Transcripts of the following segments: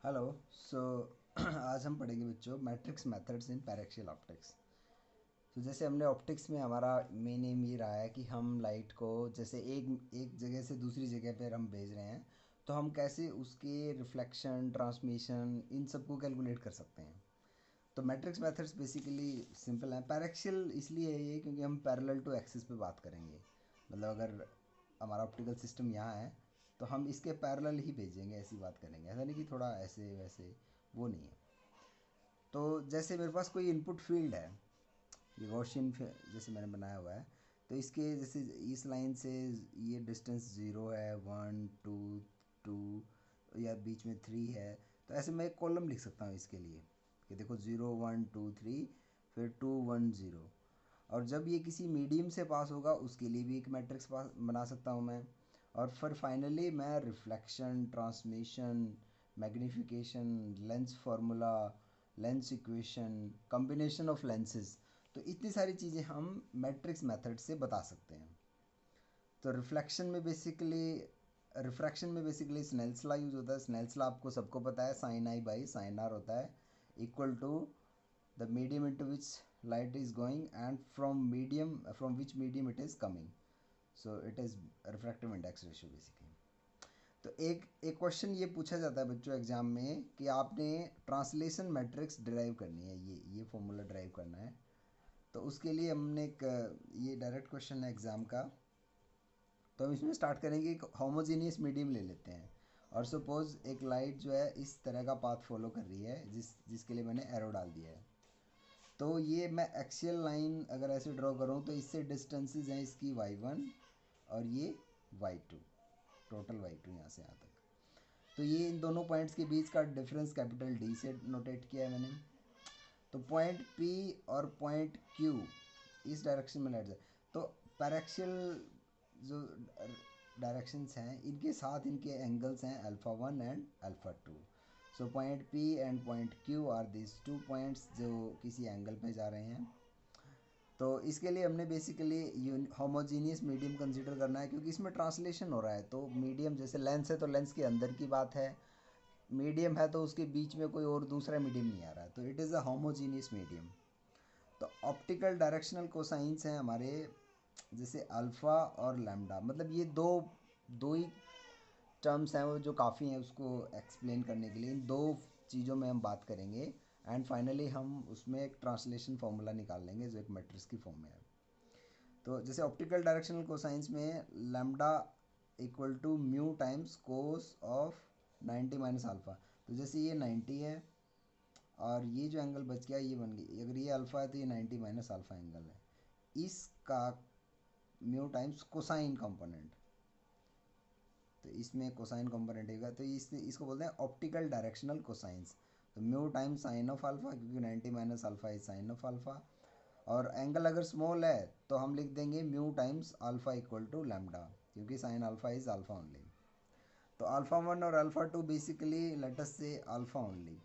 Hello. सो आज हम पढ़ेंगे बच्चों मैट्रिक्स मेथड्स इन पैरेक्शियल ऑप्टिक्स। तो जैसे हमने ऑप्टिक्स में हमारा मेन एम ये रहा है कि हम लाइट को जैसे एक एक जगह से दूसरी जगह पर हम भेज रहे हैं, तो हम कैसे उसके रिफ्लेक्शन ट्रांसमिशन इन सब को कैलकुलेट कर सकते हैं। तो मैट्रिक्स मेथड्स बेसिकली सिंपल हैं। पैरेक्शियल इसलिए है ये क्योंकि हम पैरेलल टू एक्सिस पे बात करेंगे। मतलब अगर हमारा ऑप्टिकल सिस्टम यहाँ है तो हम इसके पैरेलल ही भेजेंगे, ऐसी बात करेंगे। ऐसा नहीं कि थोड़ा ऐसे वैसे, वो नहीं है। तो जैसे मेरे पास कोई इनपुट फील्ड है, ये गॉसियन जैसे मैंने बनाया हुआ है, तो इसके जैसे इस लाइन से ये डिस्टेंस 0 है, 1 2 2 या बीच में 3 है। तो ऐसे मैं एक कॉलम लिख सकता हूँ इसके लिए कि देखो 0 1 2 3, फिर 2 1 0। और जब ये किसी मीडियम से पास होगा उसके लिए भी एक मैट्रिक्स पास बना सकता हूँ मैं। और फिर फाइनली मैं reflection transmission magnification lens formula lens equation combination of lenses, तो इतनी सारी चीज़ें हम मैट्रिक्स मेथड से बता सकते हैं। तो रिफ्रैक्शन में बेसिकली स्नेल्स लॉ यूज़ होता है। स्नेल्स लॉ आपको सबको पता है, sine I by sine R होता है equal to the medium into which light is going and from which medium it is coming. So it is refractive index ratio basically. तो एक एक क्वेश्चन ये पूछा जाता है बच्चों एग्जाम में कि आपने ट्रांसलेशन मैट्रिक्स डिराइव करनी है, ये फॉर्मूला डिराइव करना है। तो उसके लिए हमने एक ये डायरेक्ट क्वेश्चन है एग्ज़ाम का। तो हम इसमें स्टार्ट करेंगे, एक होमोजीनियस मीडियम ले लेते हैं। और सपोज़ एक लाइट जो है इस तरह का पाथ फॉलो कर रही है जिसके लिए मैंने एरो डाल दिया है। तो ये मैं एक्सियल लाइन अगर ऐसे ड्रॉ करूँ तो इससे डिस्टेंसेस हैं इसकी y1 और ये y2, टोटल y2 यहाँ से यहाँ तक। तो ये इन दोनों पॉइंट्स के बीच का डिफरेंस कैपिटल D से नोटेट किया है मैंने। तो पॉइंट P और पॉइंट Q इस डायरेक्शन में लेट जाए। तो पैरेक्शियल जो डायरेक्शंस हैं इनके साथ इनके एंगल्स हैं alpha 1 and alpha 2। So point P and point Q are this two points जो किसी एंगल पे जा रहे हैं। तो इसके लिए हमने बेसिकली होमोजीनियस मीडियम कंसीडर करना है क्योंकि इसमें ट्रांसलेशन हो रहा है। तो मीडियम जैसे लेंस है तो लेंस के अंदर की बात है, मीडियम है तो उसके बीच में कोई और दूसरा मीडियम नहीं आ रहा है, तो it is a homogeneous medium. तो ऑप्टिकल डायरेक्शनल कोसाइंस हैं हमारे जैसे अल्फ़ा और लैम्डा। मतलब ये दो दो ही टर्म्स हैं वो जो काफ़ी हैं उसको एक्सप्लेन करने के लिए। इन दो चीज़ों में हम बात करेंगे एंड फाइनली हम उसमें एक ट्रांसलेशन फार्मूला निकाल लेंगे जो एक मैट्रिक्स की फॉर्म में है। तो जैसे ऑप्टिकल डायरेक्शनल कोसाइंस में lambda equal to mu times cos of 90 minus alpha. तो जैसे ये 90 है और ये जो एंगल बच गया ये बन गई, अगर ये अल्फ़ा है तो ये 90 माइनस अल्फ़ा एंगल है, इसका म्यू टाइम्स कोसाइन कंपोनेंट। तो इसमें कोसाइन कंपोनेंट होगा तो इसको बोलते हैं ऑप्टिकल डायरेक्शनल कोसाइंस। तो mu times sine of alpha क्योंकि 90 minus alpha is sine of alpha. और एंगल अगर स्मॉल है तो हम लिख देंगे mu times alpha equal to lambda क्योंकि sine alpha is alpha only. तो अल्फ़ा 1 और अल्फ़ा 2 बेसिकली लेट अस से अल्फ़ा ओनली।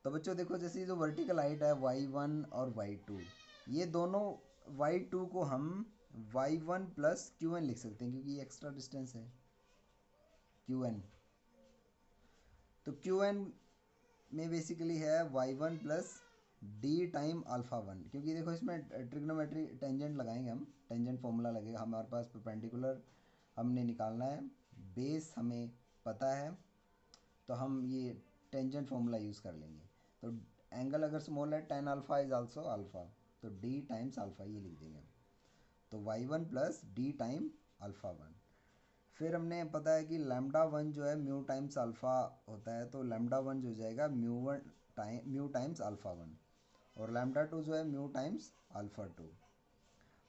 तो बच्चों देखो जैसे जो वर्टिकल हाइट है y1 और y2, ये दोनों y2 को हम y1 प्लस क्यू एन लिख सकते हैं क्योंकि ये एक्स्ट्रा डिस्टेंस है क्यू एन। तो क्यू एन में बेसिकली है y1 plus D time alpha 1, क्योंकि देखो इसमें ट्रिग्नोमेट्री टेंजेंट लगाएंगे हम, टेंजेंट फॉर्मूला लगेगा हमारे पास, परपेंडिकुलर हमने निकालना है, बेस हमें पता है तो हम ये टेंजेंट फार्मूला यूज़ कर लेंगे। तो एंगल अगर स्मॉल है tan alpha is also alpha, तो डी टाइम्स अल्फ़ा ये लिख देंगे। तो y1 plus D time alpha 1। फिर हमने पता है कि लैम्डा 1 जो है म्यू टाइम्स अल्फ़ा होता है, तो लैम्डा 1 जो हो जाएगा म्यू टाइम्स अल्फ़ा 1, और लैम्डा 2 जो है म्यू टाइम्स अल्फ़ा 2।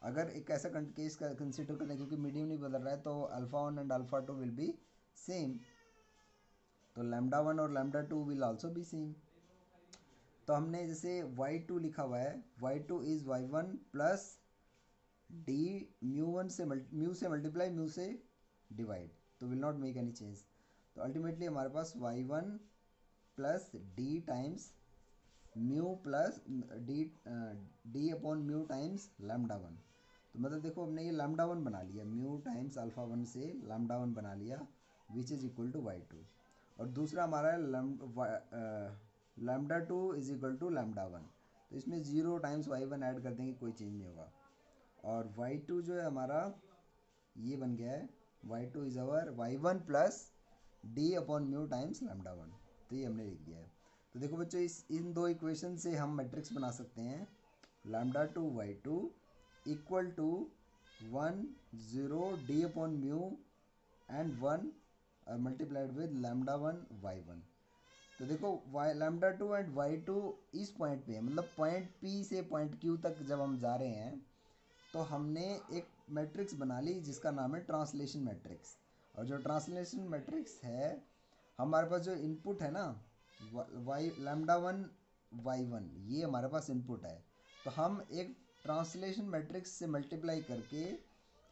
अगर एक ऐसा केस का कंसिडर करें क्योंकि मीडियम नहीं बदल रहा है तो alpha 1 and alpha 2 will be same, तो लैम्डा 1 और lambda 2 will also be same. तो हमने जैसे y2 लिखा हुआ है, y2 is y1 plus D mu से मल्टीप्लाई म्यू से डिवाइड, तो will not make any change. तो अल्टीमेटली हमारे पास y1 plus D times mu plus D upon mu times lambda 1। तो मतलब देखो हमने ये लैम्डा 1 बना लिया, म्यू टाइम्स अल्फ़ा 1 से लैम्डा 1 बना लिया which is equal to y2। और दूसरा हमारा है lambda two is equal to lambda one. तो इसमें 0 टाइम्स वाई वन ऐड कर देंगे, कोई चेंज नहीं होगा। और वाई टू जो है हमारा ये बन गया है, Y two is our Y one plus D upon mu times lambda one. तो ये हमने लिख दिया है। तो देखो बच्चों, इन दो इक्वेशन से हम मैट्रिक्स बना सकते हैं। Lambda two Y two equal to 1 0 D upon mu and 1 और multiplied with lambda one Y one. तो देखो Y lambda two and Y two इस पॉइंट पे है, मतलब पॉइंट पी से पॉइंट क्यू तक जब हम जा रहे हैं तो हमने एक मैट्रिक्स बना ली जिसका नाम है ट्रांसलेशन मैट्रिक्स। और जो ट्रांसलेशन मैट्रिक्स है, हमारे पास जो इनपुट है ना, Y lambda one Y one, ये हमारे पास इनपुट है। तो हम एक ट्रांसलेशन मैट्रिक्स से मल्टीप्लाई करके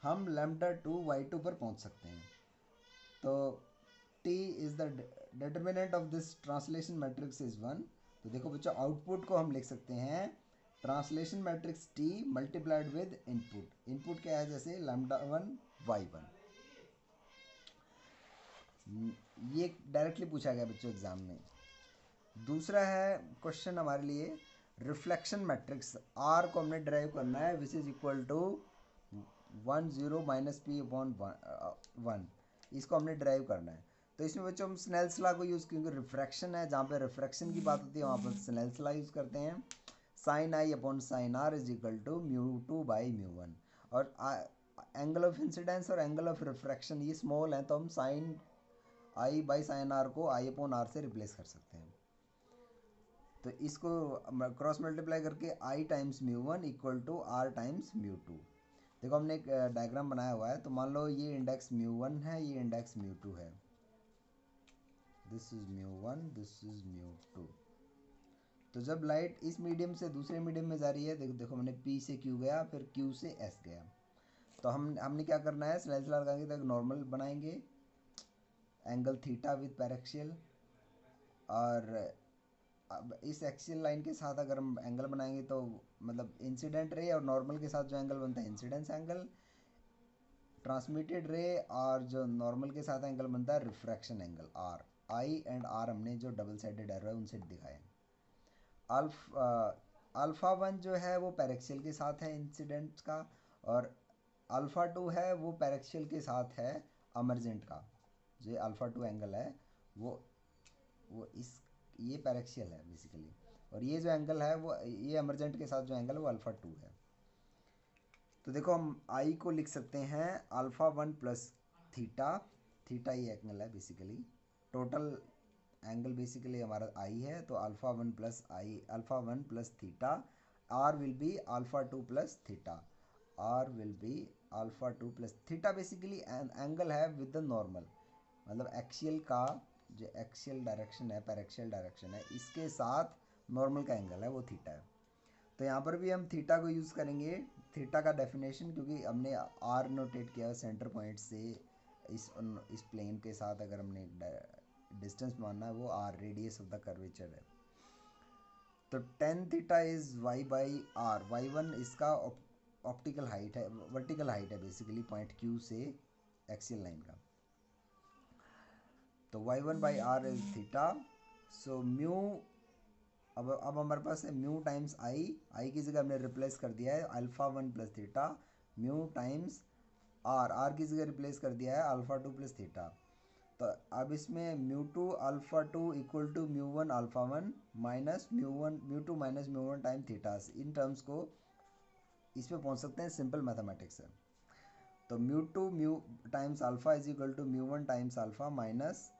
हम लैम्डा टू वाई टू पर पहुंच सकते हैं। तो t is the determinant of this translation matrix is one. तो देखो बच्चों, आउटपुट को हम लिख सकते हैं translation matrix t multiplied with input. Input क्या है, जैसे लैम्डा वन वाई वन। ये डायरेक्टली पूछा गया बच्चों एग्जाम में। दूसरा है क्वेश्चन हमारे लिए, रिफ्लेक्शन मैट्रिक्स r को हमने ड्राइव करना है which is equal to 1 0 minus P upon 1। इसको हमने ड्राइव करना है। तो इसमें बच्चों हम स्नेल्स लॉ को यूज़, क्योंकि रिफ्रैक्शन है, जहाँ पे रिफ्रैक्शन की बात होती है वहाँ पर स्नेल्स लॉ यूज़ करते हैं। Sine I upon sine R is equal to mu two by mu one. और एंगल ऑफ इंसिडेंस और एंगल ऑफ रिफ्रैक्शन ये स्मॉल हैं, तो हम sine I by sine R को आई अपॉन आर से रिप्लेस कर सकते हैं। तो इसको क्रॉस मल्टीप्लाई करके I times mu one equal to R times mu two. देखो हमने एक डायग्राम बनाया हुआ है। तो मान लो ये इंडेक्स म्यू वन है, ये इंडेक्स म्यू टू है। This is mu one, this is mu two. तो जब लाइट इस मीडियम से दूसरे मीडियम में जा रही है, देखो देखो मैंने पी से क्यू गया, फिर क्यू से एस गया। तो हमने क्या करना है, स्नेल्स लॉ लगाएंगे तो एक नॉर्मल बनाएंगे एंगल थीटा विद पैरेक्शियल। और अब इस एक्सियल लाइन के साथ अगर हम एंगल बनाएंगे तो मतलब इंसिडेंट रे और नॉर्मल के साथ जो एंगल बनता है इंसिडेंस एंगल, ट्रांसमिटेड रे और जो नॉर्मल के साथ एंगल बनता है refraction angle R. I and R हमने जो डबल साइडेड एरो है उनसे दिखाए। अल्फ़ा वन जो है वो पैरेक्शियल के साथ है इंसिडेंट का, और अल्फ़ा टू है वो पैरेक्शियल के साथ है अमरजेंट का। जो अल्फ़ा टू एंगल है वो इस ये पैरेक्शियल है बेसिकली, और ये जो एंगल है वो ये एमरजेंट के साथ जो एंगल है वो अल्फ़ा टू है। तो देखो हम आई को लिख सकते हैं alpha one plus theta. Theta ये एंगल है बेसिकली, टोटल एंगल बेसिकली हमारा आई है। तो alpha one plus I, alpha one plus theta. R will be alpha two plus theta. R will be alpha two plus theta. Basically angle है with the normal, मतलब axial का जो axial direction है, पैरेक्शियल direction है, इसके साथ normal का angle है वो थीटा है। तो यहाँ पर भी हम थीटा को यूज़ करेंगे, थीटा का डेफिनेशन, क्योंकि हमने आर नोटेट किया है सेंटर पॉइंट से इस प्लेन के साथ अगर हमने डिस्टेंस मानना है वो R, radius of the curvature है। तो tan theta is Y by R. Y one इसका ऑप्टिकल हाइट है, वर्टिकल हाइट है बेसिकली पॉइंट क्यू से एक्सियल लाइन का। तो Y one by R is theta. So mu, अब हमारे पास है म्यू टाइम्स आई की जगह हमने रिप्लेस कर दिया है alpha one plus theta, mu times R की जगह रिप्लेस कर दिया है अल्फ़ा टू प्लस थीटा। तो अब इसमें mu two alpha two equal to mu one alpha one minus mu two minus mu one time theta. इन टर्म्स को इस पे पहुंच सकते हैं सिंपल मैथमेटिक्स से। तो mu times alpha is equal to mu one times alpha minus,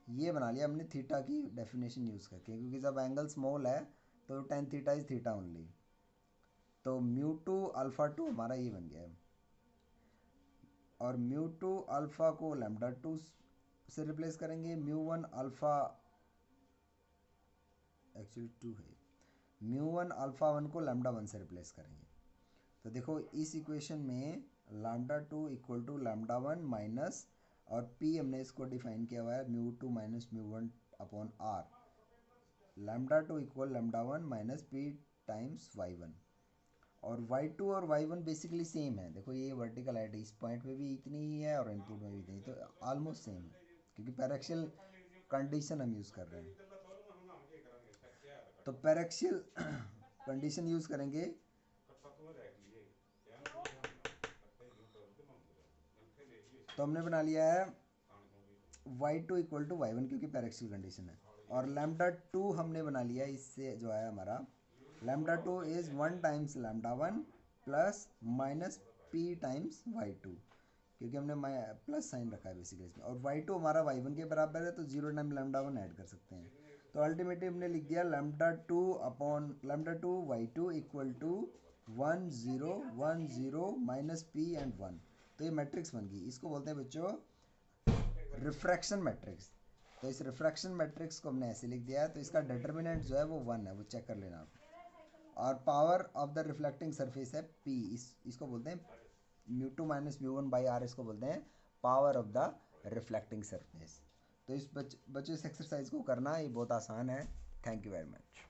ये बना लिया हमने थीटा की डेफिनेशन यूज़ करके, क्योंकि जब एंगल स्मॉल है तो tan theta is theta only. तो म्यू टू अल्फ़ा टू हमारा ये बन गया है, और म्यू टू अल्फ़ा को लैम्डा टू से रिप्लेस करेंगे, mu one alpha actually two है, म्यू वन अल्फ़ा वन को लैम्डा वन से रिप्लेस करेंगे। तो देखो इस इक्वेशन में lambda two equal to lambda one minus, और पी हमने इसको डिफाइन किया हुआ है mu two minus mu one upon R. Lambda two equal lambda one minus P times Y one. और वाई टू और वाई वन बेसिकली सेम है। देखो ये वर्टिकल हाइट इस पॉइंट पे भी इतनी ही है और इनपुट में भी इतनी, तो ऑलमोस्ट सेम है, क्योंकि पैरेक्शियल कंडीशन हम यूज़ कर रहे हैं। तो पैरेक्सियल कंडीशन यूज़ करेंगे। तो हमने बना लिया है y2 इक्वल टू y1 क्योंकि पैरेक्सियल कंडीशन है, और लैम्डा टू हमने बना लिया है, इससे जो है हमारा lambda two is 1 times lambda 1 plus minus p times y2, क्योंकि हमने प्लस साइन रखा है बेसिकली इसमें, और y2 हमारा y1 के बराबर है, तो 0 टाइम लैम्डा 1 ऐड कर सकते हैं। तो अल्टीमेटली हमने लिख दिया lambda two upon lambda two y2 equal to 1 0 1 0 minus p and 1। तो ये मैट्रिक्स बन गई, इसको बोलते हैं बच्चों रिफ्रैक्शन मैट्रिक्स। तो इस रिफ्रैक्शन मैट्रिक्स को हमने ऐसे लिख दिया है, तो इसका डिटर्मिनेंट जो है वो 1 है, वो चेक कर लेना आप। और power of the reflecting surface है p, इसको बोलते हैं μ2 माइनस μ1 बाई आर, इसको बोलते हैं power of the reflecting surface. तो इस बच्चों इस एक्सरसाइज को करना ये बहुत आसान है। Thank you very much.